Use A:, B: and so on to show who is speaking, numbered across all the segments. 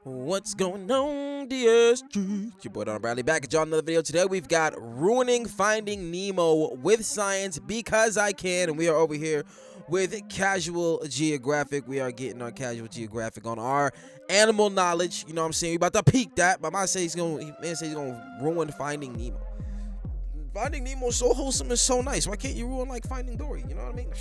A: What's going on, DS streets? Your boy Don Bradley back at y'all another video. Today we've got ruining Finding Nemo with science because I can, and we are over here with Casual Geographic. We are getting our Casual Geographic on our animal knowledge. You know what I'm saying? We about to peak that, but man says he's gonna ruin Finding Nemo. Finding Nemo is so wholesome and so nice. Why can't you ruin like Finding Dory? You know what I mean?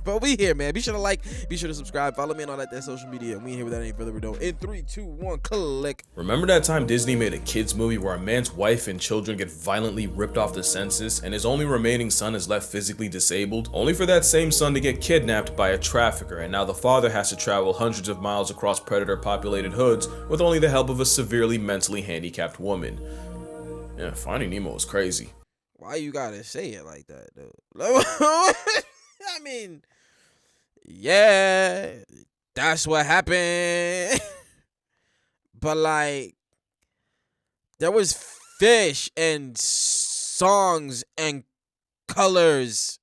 A: But we here, man. Be sure to like, be sure to subscribe, follow me on all that social media, and we here without any further ado. In 3, 2, 1, click.
B: Remember that time Disney made a kids movie where a man's wife and children get violently ripped off the census and his only remaining son is left physically disabled, only for that same son to get kidnapped by a trafficker, and now the father has to travel hundreds of miles across predator-populated hoods with only the help of a severely mentally handicapped woman. Yeah, Finding Nemo is crazy.
A: Why you gotta say it like that, though? I mean, yeah, that's what happened. But like, there was fish and songs and colors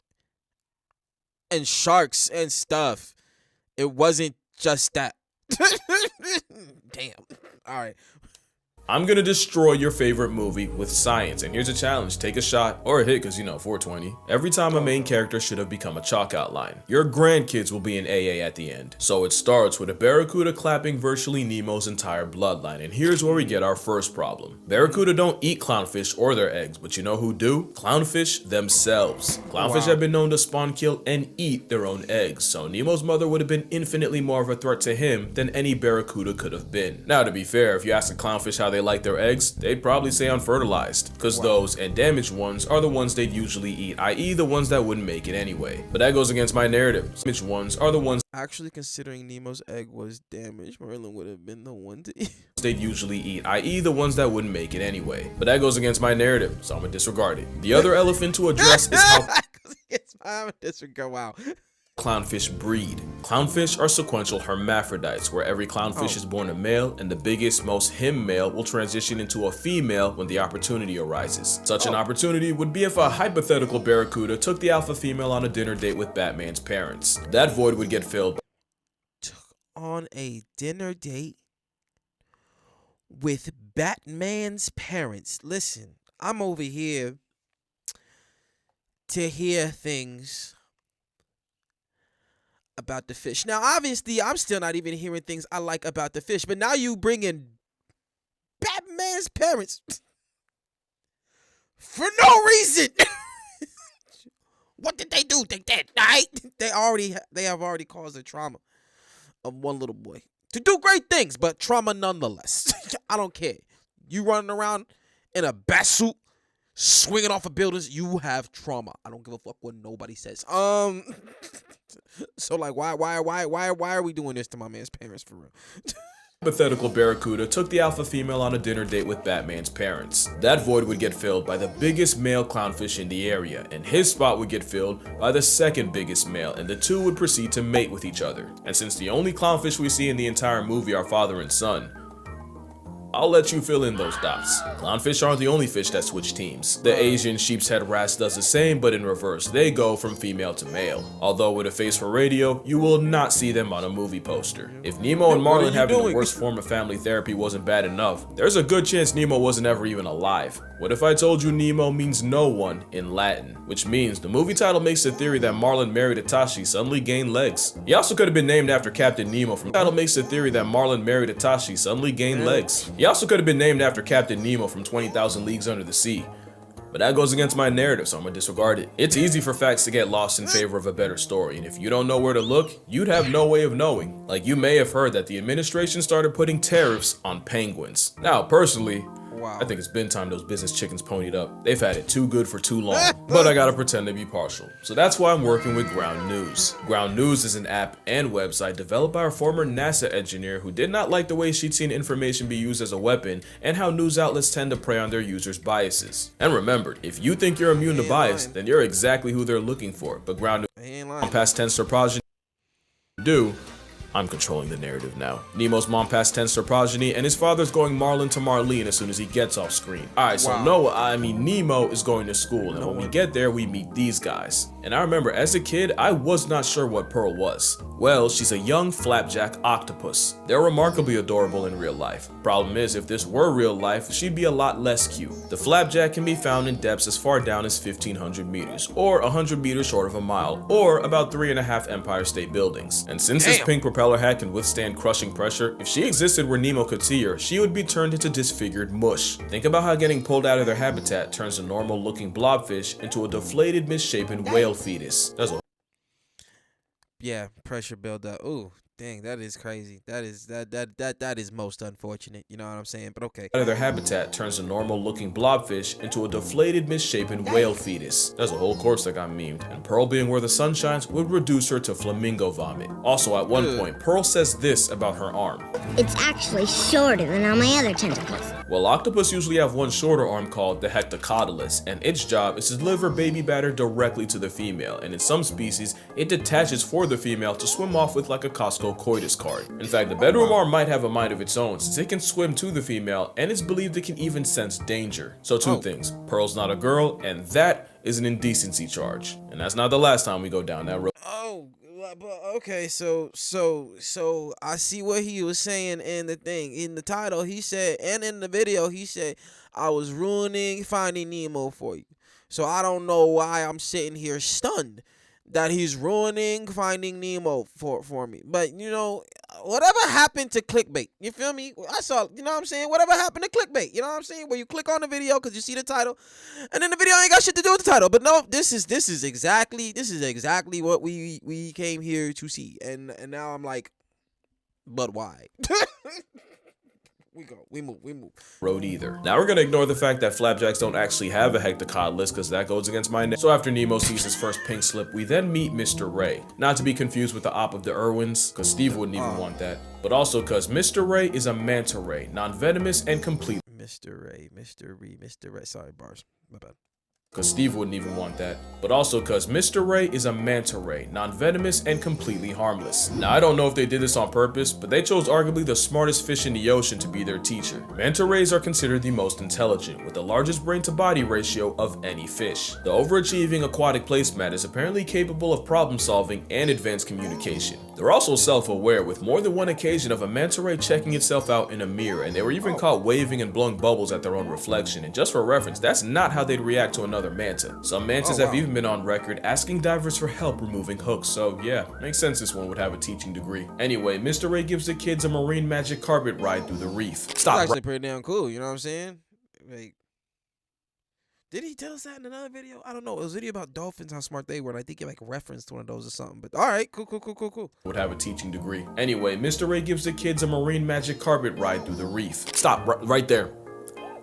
A: and sharks and stuff. It wasn't just that. Damn. All right.
B: I'm gonna destroy your favorite movie with science, and here's a challenge: take a shot or a hit, because you know 420 every time a main character should have become a chalk outline. Your grandkids will be in AA at the end. So it starts with a barracuda clapping virtually Nemo's entire bloodline, and here's where we get our first problem. Barracuda don't eat clownfish or their eggs, but you know who do? Clownfish themselves. Clownfish have been known to spawn, kill, and eat their own eggs, so Nemo's mother would have been infinitely more of a threat to him than any barracuda could have been. Now, to be fair, if you ask a clownfish how they like their eggs, they'd probably say unfertilized, because those and damaged ones are the ones they'd usually eat, i.e. the ones that wouldn't make it anyway. But that goes against my narrative. Damaged ones are the ones
A: actually considering Nemo's egg was damaged. Merlin would have been the one to eat.
B: They'd usually eat, i.e. the ones that wouldn't make it anyway. But that goes against my narrative, so I'm gonna disregard it. The other elephant to address is how
A: I'm disregard. Wow.
B: Clownfish breed. Clownfish are sequential hermaphrodites, where every clownfish is born a male, and the biggest, most him male will transition into a female when the opportunity arises. Such an opportunity would be if a hypothetical barracuda took the alpha female on a dinner date with Batman's parents. That void would get filled.
A: Took on a dinner date with Batman's parents. Listen, I'm over here to hear things about the fish. Now, obviously, I'm still not even hearing things I like about the fish, but now you bring in Batman's parents for no reason. What did they do? They did, right? They have already caused the trauma of one little boy to do great things, but trauma nonetheless. I don't care. You running around in a bat suit, swinging off of buildings, you have trauma. I don't give a fuck what nobody says. So like, why are we doing this to my man's parents for real?
B: Hypothetical barracuda took the alpha female on a dinner date with Batman's parents. That void would get filled by the biggest male clownfish in the area, and his spot would get filled by the second biggest male, and the two would proceed to mate with each other. And since the only clownfish we see in the entire movie are father and son, I'll let you fill in those dots. Clownfish aren't the only fish that switch teams. The Asian sheepshead wrasse does the same, but in reverse. They go from female to male. Although with a face for radio, you will not see them on a movie poster. If Nemo and Marlin having the worst form of family therapy wasn't bad enough, there's a good chance Nemo wasn't ever even alive. What if I told you Nemo means no one in Latin? Which means the movie title makes the theory that Marlin married Itachi suddenly gained legs. He also could have been named after Captain Nemo from title makes the theory that Marlin married Itachi suddenly gained legs. He also could have been named after Captain Nemo from 20,000 Leagues Under the Sea. But that goes against my narrative, so I'm gonna disregard it. It's easy for facts to get lost in favor of a better story, and if you don't know where to look, you'd have no way of knowing. Like, you may have heard that the administration started putting tariffs on penguins. Now, personally, I think it's been time those business chickens ponied up. They've had it too good for too long, but I gotta pretend to be partial. So that's why I'm working with Ground News. Ground News is an app and website developed by a former NASA engineer who did not like the way she'd seen information be used as a weapon and how news outlets tend to prey on their users' biases. And remember, if you think you're immune to bias, then you're exactly who they're looking for. But Ground News past tense or progeny do. I'm controlling the narrative now. Nemo's mom passed tense her progeny, and his father's going Marlin to Marlene as soon as he gets off screen. Alright, so Nemo is going to school, and when we get there, we meet these guys. And I remember as a kid, I was not sure what Pearl was. Well, she's a young flapjack octopus. They're remarkably adorable in real life. Problem is, if this were real life, she'd be a lot less cute. The flapjack can be found in depths as far down as 1,500 meters, or 100 meters short of a mile, or about 3.5 Empire State Buildings. And since this pink propeller hat can withstand crushing pressure, if she existed where Nemo could see her, she would be turned into disfigured mush. Think about how getting pulled out of their habitat turns a normal looking blobfish into a deflated, misshapen whale fetus. That's a
A: Yeah, pressure buildup. Ooh, dang, that is crazy. That is most unfortunate. You know what I'm saying? But okay.
B: out of their habitat turns a normal looking blobfish into a deflated, misshapen whale fetus. There's a whole corpse that got memed, and Pearl being where the sun shines would reduce her to flamingo vomit. Also, at one point, Pearl says this about her arm.
C: It's actually shorter than all my other tentacles.
B: Well, octopus usually have one shorter arm called the hectocotylus, and its job is to deliver baby batter directly to the female, and in some species, it detaches for the female to swim off with like a Costco coitus card. In fact, the bedroom arm might have a mind of its own, since it can swim to the female, and it's believed it can even sense danger. So two things, Pearl's not a girl, and that is an indecency charge. And that's not the last time we go down that road.
A: Oh, but okay, so I see what he was saying in the thing. In the title, he said, and in the video, he said, I was ruining Finding Nemo for you. So I don't know why I'm sitting here stunned that he's ruining Finding Nemo for me. But, you know, whatever happened to clickbait? You feel me? I saw, you know what I'm saying? Whatever happened to clickbait? You know what I'm saying? Where you click on the video because you see the title, and then the video ain't got shit to do with the title. But no, this is exactly what we came here to see. And now I'm like, but why? We move.
B: Road either. Now we're gonna ignore the fact that flapjacks don't actually have a hectocotylus because that goes against my name. So after Nemo sees his first pink slip, we then meet Mr. Ray. Not to be confused with the op of the Irwins, because Steve wouldn't even want that. But also because Mr. Ray is a manta ray, non-venomous and complete.
A: Mr. Ray. Sorry, bars. My bad.
B: Because Steve wouldn't even want that. But also because Mr. Ray is a manta ray, non-venomous and completely harmless. Now I don't know if they did this on purpose, but they chose arguably the smartest fish in the ocean to be their teacher. Manta rays are considered the most intelligent, with the largest brain to body ratio of any fish. The overachieving aquatic placemat is apparently capable of problem solving and advanced communication. They're also self-aware, with more than one occasion of a manta ray checking itself out in a mirror, and they were even caught waving and blowing bubbles at their own reflection. And just for reference, that's not how they'd react to another manta. Some mantas have even been on record asking divers for help removing hooks, so yeah, makes sense this one would have a teaching degree. Anyway, Mr. Ray gives the kids a marine magic carpet ride through the reef. Stop.
A: That's actually pretty damn cool, you know what I'm saying? Like, did he tell us that in another video? I don't know. It was a video about dolphins, how smart they were, and I think he like referenced one of those or something. But all right, cool.
B: Would have a teaching degree. Anyway, Mr. Ray gives the kids a marine magic carpet ride through the reef. Stop right there.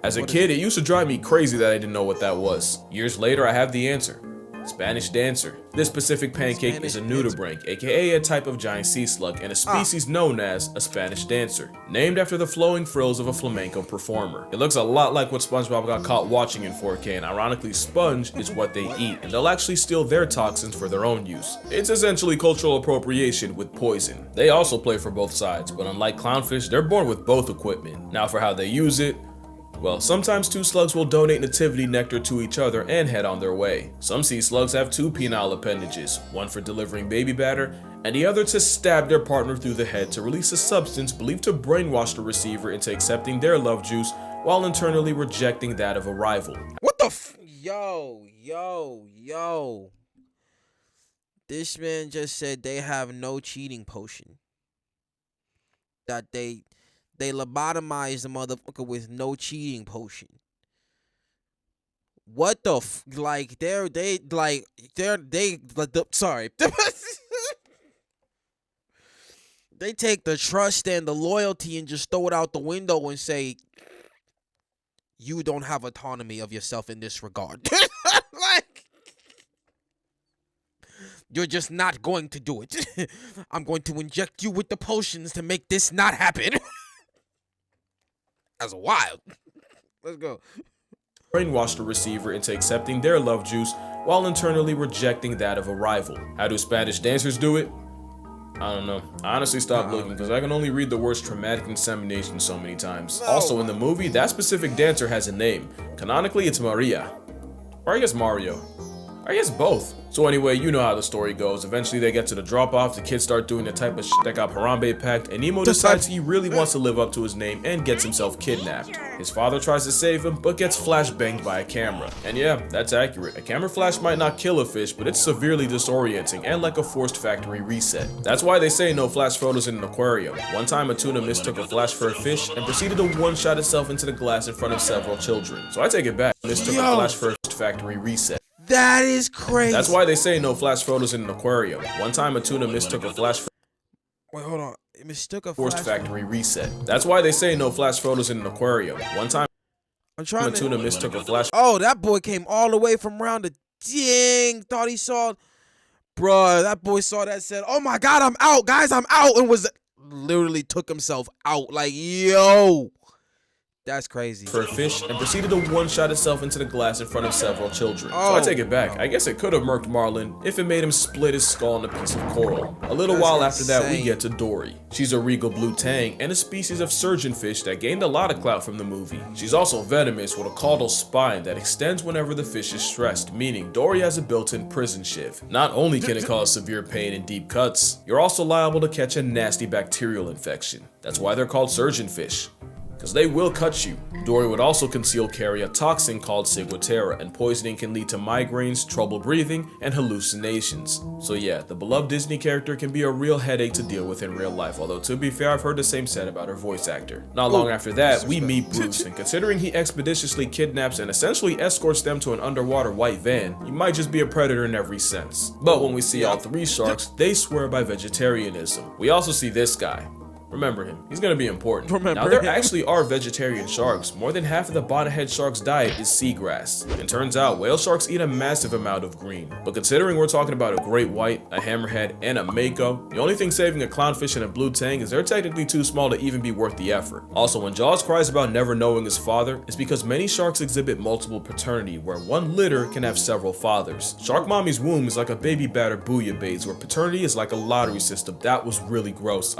B: As a kid, it used to drive me crazy that I didn't know what that was. Years later, I have the answer. Spanish dancer. This specific pancake is a nudibranch, aka a type of giant sea slug, and a species known as a Spanish dancer, named after the flowing frills of a flamenco performer. It looks a lot like what SpongeBob got caught watching in 4K, and ironically, sponge is what they eat, and they'll actually steal their toxins for their own use. It's essentially cultural appropriation with poison. They also play for both sides, but unlike clownfish, they're born with both equipment. Now for how they use it, well, sometimes two slugs will donate nativity nectar to each other and head on their way. Some sea slugs have two penile appendages, one for delivering baby batter, and the other to stab their partner through the head to release a substance believed to brainwash the receiver into accepting their love juice while internally rejecting that of a rival.
A: What the Yo. This man just said they have no cheating potion. That they lobotomize the motherfucker with no cheating potion. What the sorry. They take the trust and the loyalty and just throw it out the window and say, you don't have autonomy of yourself in this regard. Like, you're just not going to do it. I'm going to inject you with the potions to make this not happen. That's wild. Let's go.
B: Brainwash the receiver into accepting their love juice while internally rejecting that of a rival. How do Spanish dancers do it? I don't know. I honestly stopped looking because I can only read the words traumatic insemination so many times. Also in the movie, that specific dancer has a name. Canonically, it's Maria. Or I guess Mario. I guess both. So anyway, you know how the story goes. Eventually they get to the drop-off, the kids start doing the type of shit that got Harambe packed, and Nemo decides he really wants to live up to his name and gets himself kidnapped. His father tries to save him, but gets flashbanged by a camera. And yeah, that's accurate. A camera flash might not kill a fish, but it's severely disorienting and like a forced factory reset. That's why they say no flash photos in an aquarium. One time a tuna mistook a flash for a fish and proceeded to one-shot itself into the glass in front of several children. So I take it back. Mistook a flash for a factory reset.
A: That is crazy.
B: That's why they say no flash photos in an aquarium. One time a tuna mistook a flash for
A: Wait, hold on. It mistook a
B: forced factory reset. That's why they say no flash photos in an aquarium. One time
A: I'm trying
B: a tuna mistook a flash.
A: Oh, that boy came all the way from around the dang. Thought he saw. Bruh, that boy saw that, said, "Oh my God, I'm out, guys, I'm out," and was literally took himself out. Like, yo. That's crazy.
B: For a fish and proceeded to one-shot itself into the glass in front of several children. So I take it back. I guess it could have murked Marlin if it made him split his skull in a piece of coral. A little while after that, we get to Dory. She's a regal blue tang and a species of surgeonfish that gained a lot of clout from the movie. She's also venomous with a caudal spine that extends whenever the fish is stressed, meaning Dory has a built-in prison shiv. Not only can it cause severe pain and deep cuts, you're also liable to catch a nasty bacterial infection. That's why they're called surgeonfish, because they will cut you. Dory would also conceal carry a toxin called ciguatera, and poisoning can lead to migraines, trouble breathing, and hallucinations. So yeah, the beloved Disney character can be a real headache to deal with in real life, although to be fair, I've heard the same said about her voice actor. Not long after that, we meet Bruce, and considering he expeditiously kidnaps and essentially escorts them to an underwater white van, he might just be a predator in every sense. But when we see all three sharks, they swear by vegetarianism. We also see this guy. Remember him. He's gonna be important. Now there actually are vegetarian sharks. More than half of the bonnethead shark's diet is seagrass. And turns out whale sharks eat a massive amount of green. But considering we're talking about a great white, a hammerhead, and a mako, the only thing saving a clownfish and a blue tang is they're technically too small to even be worth the effort. Also, when Jaws cries about never knowing his father, it's because many sharks exhibit multiple paternity, where one litter can have several fathers. Shark mommy's womb is like a baby batter bouillabaisse, where paternity is like a lottery system. That was really gross.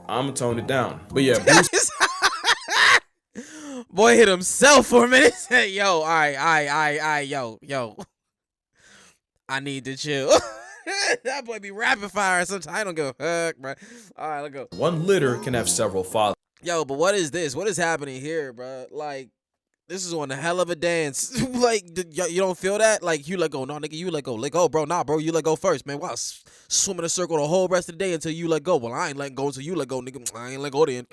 B: I'm gonna tone it down. But yeah, Bruce.
A: Boy hit himself for a minute. Said, yo, all right, yo. I need to chill. That boy be rapid fire sometimes. I don't give a fuck, bro. All right, let's go.
B: One litter can have several fathers.
A: Yo, but what is this? What is happening here, bro? Like, this is on a hell of a dance. Like, you don't feel that? Like, you let go. No, nigga, you let go. Let go, bro. Nah, bro, you let go first, man. Wow, swim in a circle the whole rest of the day until you let go. Well, I ain't letting go until you let go, nigga. I ain't let go then.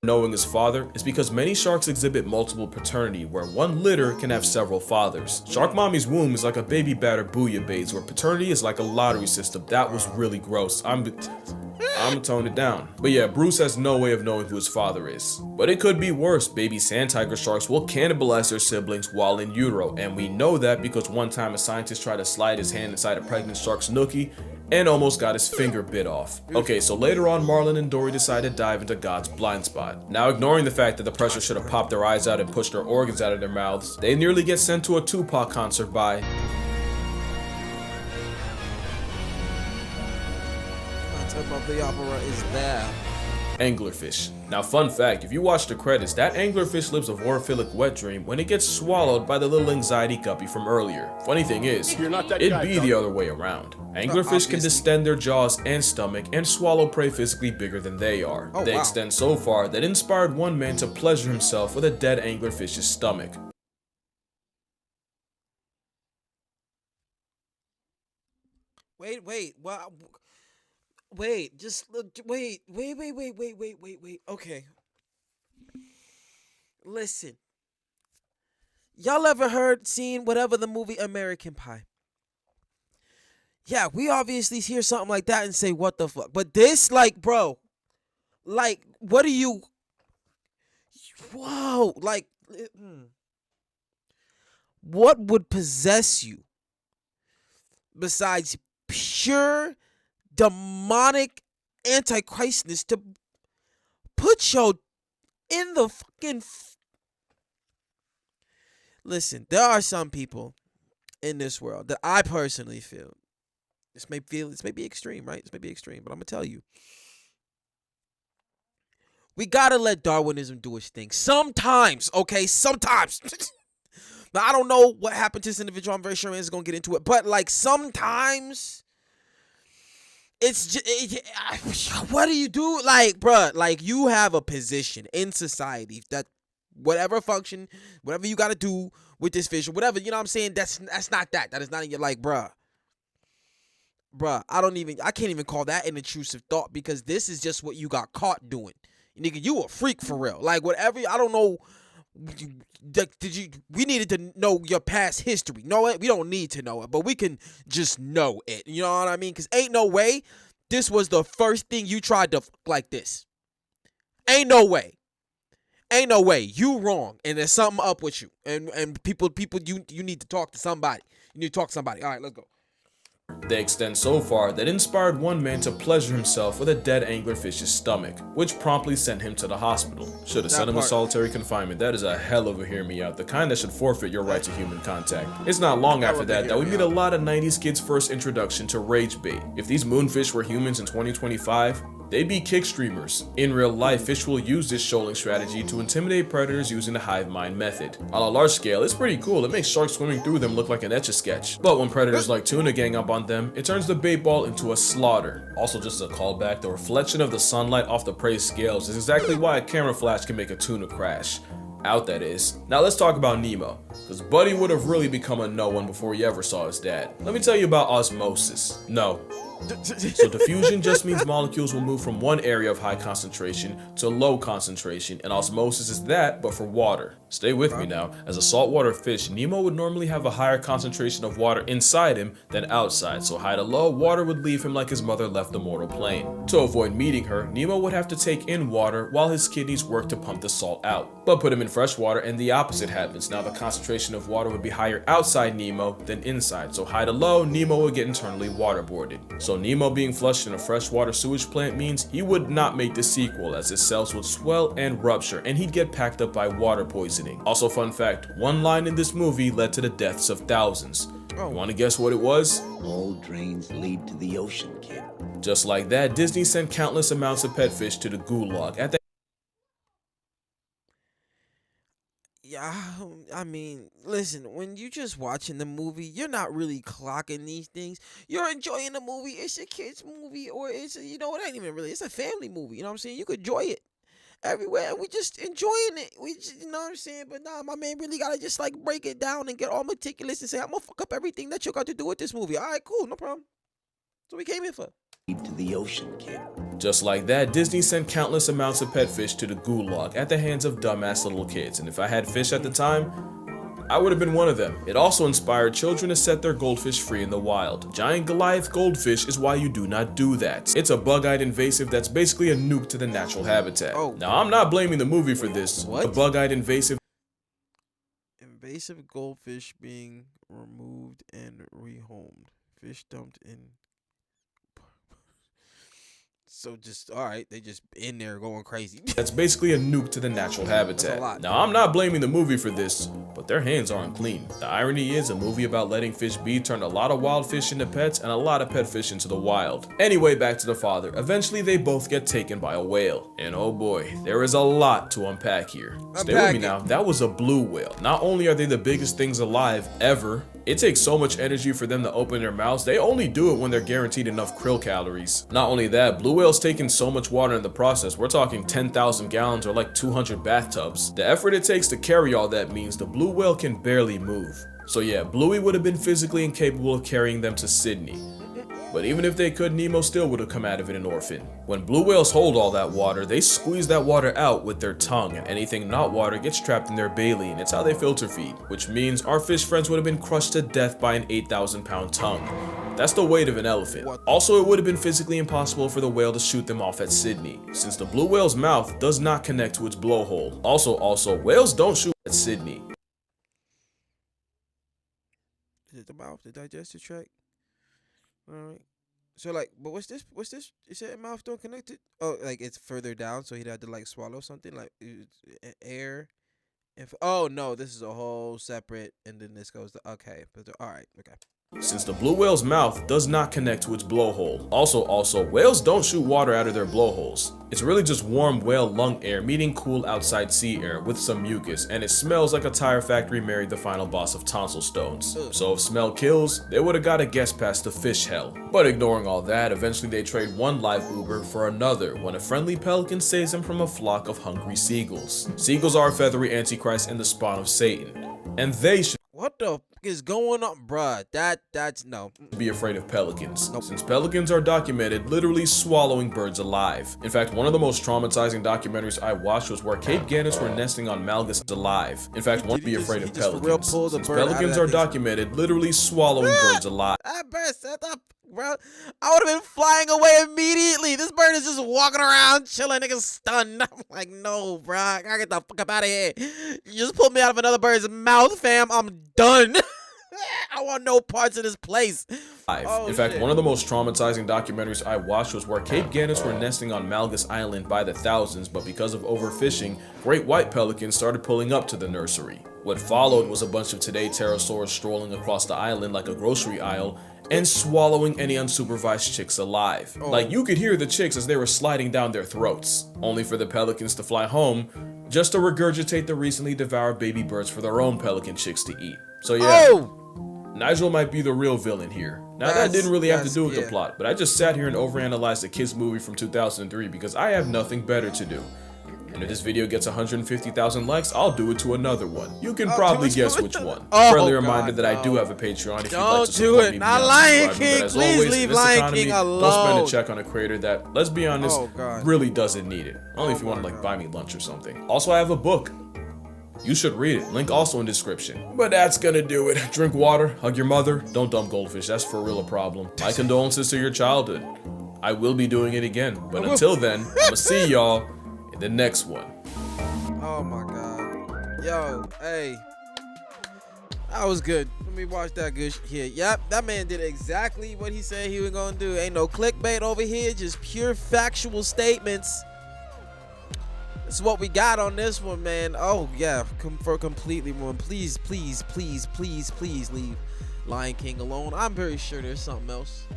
B: Knowing his father is because many sharks exhibit multiple paternity, where one litter can have several fathers. Shark mommy's womb is like a baby batter bouillabaisse, where paternity is like a lottery system. That was really gross. I'm gonna tone it down. But yeah, Bruce has no way of knowing who his father is. But it could be worse. Baby sand tiger sharks will cannibalize their siblings while in utero, and we know that because one time a scientist tried to slide his hand inside a pregnant shark's nookie and almost got his finger bit off. Okay, so later on, Marlin and Dory decide to dive into God's blind spot. Now, ignoring the fact that the pressure should have popped their eyes out and pushed their organs out of their mouths, they nearly get sent to a Tupac concert by
A: Of the opera is there.
B: anglerfish. Now, fun fact, if you watch the credits, that anglerfish lives a vorophilic wet dream when it gets swallowed by the little anxiety guppy from earlier. Funny thing is, it'd be the other way around. Anglerfish can distend their jaws and stomach and swallow prey physically bigger than they are. They extend so far that it inspired one man to pleasure himself with a dead anglerfish's stomach.
A: Wait, well, wait, just look, wait. Okay. Listen. Y'all ever seen whatever the movie American Pie? Yeah, we obviously hear something like that and say, what the fuck? But this, like, bro, like, what do you, whoa, like, what would possess you besides pure demonic antichristness to put your in the fucking listen, there are some people in this world that I personally feel this may be extreme, right? This may be extreme, but I'm gonna tell you, we gotta let Darwinism do its thing sometimes, okay? Sometimes. But I don't know what happened to this individual. I'm very sure Rand's gonna get into it. But like sometimes it's just, what do you do? Like, bruh, like you have a position in society that whatever function, whatever you gotta do with this fish or whatever, you know what I'm saying? That's not that. That is not in your, like, bruh, I can't even call that an intrusive thought, because this is just what you got caught doing. Nigga, you a freak for real. Like, whatever, I don't know. We needed to know your past history. Know it? We don't need to know it, but we can just know it. You know what I mean? Because ain't no way this was the first thing you tried to like this. Ain't no way. Ain't no way. You wrong, and there's something up with you. And people, you need to talk to somebody. You need to talk to somebody. All right, let's go.
B: They extend so far that it inspired one man to pleasure himself with a dead anglerfish's stomach, which promptly sent him to the hospital. Should have sent him to solitary confinement. That is a hell of a hear me out, the kind that should forfeit your right to human contact. It's not long after that we meet a lot of 90s kids' first introduction to rage bait. If these moonfish were humans in 2025, they'd be kick streamers. In real life, fish will use this shoaling strategy to intimidate predators using the hive mind method. On a large scale, it's pretty cool. It makes sharks swimming through them look like an Etch-a-Sketch. But when predators like tuna gang up on them, it turns the bait ball into a slaughter. Also, just a callback, the reflection of the sunlight off the prey scales is exactly why a camera flash can make a tuna crash. Out, that is. Now let's talk about Nemo, because Buddy would have really become a no one before he ever saw his dad. Let me tell you about osmosis. No. So diffusion just means molecules will move from one area of high concentration to low concentration, and osmosis is that, but for water. Stay with me now. As a saltwater fish, Nemo would normally have a higher concentration of water inside him than outside, so high to low, water would leave him like his mother left the mortal plane. To avoid meeting her, Nemo would have to take in water while his kidneys work to pump the salt out. But put him in fresh water and the opposite happens. Now the concentration of water would be higher outside Nemo than inside, so high to low, Nemo would get internally waterboarded. So Nemo being flushed in a freshwater sewage plant means he would not make the sequel, as his cells would swell and rupture and he'd get packed up by water poisoning. Also, fun fact, one line in this movie led to the deaths of thousands. You want to guess what it was?
D: All drains lead to the ocean, kid.
B: Just like that, Disney sent countless amounts of pet fish to the gulag at the
A: I mean, listen, when you just watching the movie, you're not really clocking these things. You're enjoying the movie. It's a kid's movie, or it's it ain't even really. It's a family movie. You know what I'm saying? You could enjoy it everywhere. We just enjoying it. We just, you know what I'm saying? But nah, my man really gotta just like break it down and get all meticulous and say, I'm gonna fuck up everything that you got to do with this movie. All right, cool, no problem. That's what we came here for.
D: Lead to the ocean, kid.
B: Just like that, Disney sent countless amounts of pet fish to the gulag at the hands of dumbass little kids, and if I had fish at the time, I would have been one of them. It also inspired children to set their goldfish free in the wild. Giant Goliath goldfish is why you do not do that. It's a bug-eyed invasive that's basically a nuke to the natural habitat.
A: Oh.
B: Now, I'm not blaming the movie for this.
A: What?
B: The bug-eyed invasive
A: Goldfish being removed and rehomed. Fish dumped in. So just, all right, they just in there going crazy.
B: That's basically a nuke to the natural habitat.
A: That's a lot.
B: Now, I'm not blaming the movie for this, but their hands aren't clean. The irony is, a movie about letting fish be turned a lot of wild fish into pets and a lot of pet fish into the wild. Anyway, back to the father. Eventually, they both get taken by a whale. And oh boy, there is a lot to unpack here. Stay with me now. That was a blue whale. Not only are they the biggest things alive ever, it takes so much energy for them to open their mouths, they only do it when they're guaranteed enough krill calories. Not only that, blue whales taking so much water in the process, we're talking 10,000 gallons or like 200 bathtubs. The effort it takes to carry all that means the blue whale can barely move. So yeah, Bluey would have been physically incapable of carrying them to Sydney. But even if they could, Nemo still would have come out of it an orphan. When blue whales hold all that water, they squeeze that water out with their tongue, and anything not water gets trapped in their baleen. It's how they filter feed, which means our fish friends would have been crushed to death by an 8,000-pound tongue. That's the weight of an elephant. Also, it would have been physically impossible for the whale to shoot them off at Sydney, since the blue whale's mouth does not connect to its blowhole. Also, whales don't shoot at Sydney.
A: Is it the mouth, the digestive tract? All right. So like, but what's this? You said mouth don't connect it? Oh, like it's further down, so he'd have to like swallow something like air. Oh no, this is a whole separate, and then this goes to okay. But all right, okay.
B: since the blue whale's mouth does not connect to its blowhole. Also, whales don't shoot water out of their blowholes. It's really just warm whale lung air meeting cool outside sea air with some mucus, and it smells like a tire factory married the final boss of tonsil stones. So if smell kills, they would've got a guest pass to fish hell. But ignoring all that, eventually they trade one live Uber for another when a friendly pelican saves them from a flock of hungry seagulls. Seagulls are a feathery antichrist and the spawn of Satan, and they should
A: What the f is going on, bruh? That's no.
B: be afraid of pelicans, since pelicans are documented literally swallowing birds alive. In fact, one of the most traumatizing documentaries I watched was where Cape Gannets were nesting on Malgus alive. In fact, one be afraid of pelicans, since pelicans are documented literally swallowing birds alive.
A: That bird set up, bro. I would have been flying away immediately. This bird is just walking around, chilling, nigga stunned. I'm like, no, bro. I gotta get the fuck up out of here. You just pulled me out of another bird's mouth, fam. I'm done. I want no parts of this place.
B: In fact, one of the most traumatizing documentaries I watched was where Cape Gannets were nesting on Malgus Island by the thousands, but because of overfishing, great white pelicans started pulling up to the nursery. What followed was a bunch of today pterosaurs strolling across the island like a grocery aisle and swallowing any unsupervised chicks alive. Like, you could hear the chicks as they were sliding down their throats, only for the pelicans to fly home just to regurgitate the recently devoured baby birds for their own pelican chicks to eat. So yeah, Nigel might be the real villain here. Now that didn't really have to do with the plot, but I just sat here and overanalyzed a kids movie from 2003 because I have nothing better to do. And if this video gets 150,000 likes, I'll do it to another one. You can probably guess which one. Friendly reminder that I do have a Patreon if you'd like to support me.
A: Not Lion King.
B: But as
A: Please
B: always,
A: leave
B: in this
A: Lion
B: economy,
A: King alone.
B: don't spend a check on a creator that, let's be honest, really doesn't need it. Only if you want to like buy me lunch or something. Also, I have a book. You should read it. Link also in description. But that's gonna do it. Drink water, hug your mother, don't dump goldfish. That's for real a problem. My condolences to your childhood. I will be doing it again. But until then, I'ma see y'all in the next one.
A: Oh my god. Yo, hey. That was good. Let me watch that good shit here. Yep, that man did exactly what he said he was gonna do. Ain't no clickbait over here, just pure factual statements. This is what we got on this one, man. Oh yeah, for completely one. Please leave Lion King alone. I'm very sure there's something else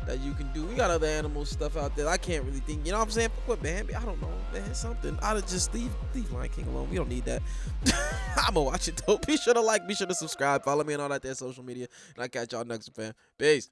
A: that you can do. We got other animal stuff out there. I can't really think. You know what I'm saying? What, man? I don't know, man. Something. I'd just leave Lion King alone. We don't need that. I'ma watch it though. Be sure to like. Be sure to subscribe. Follow me on all that there social media. And I'll catch y'all next one, fam. Peace.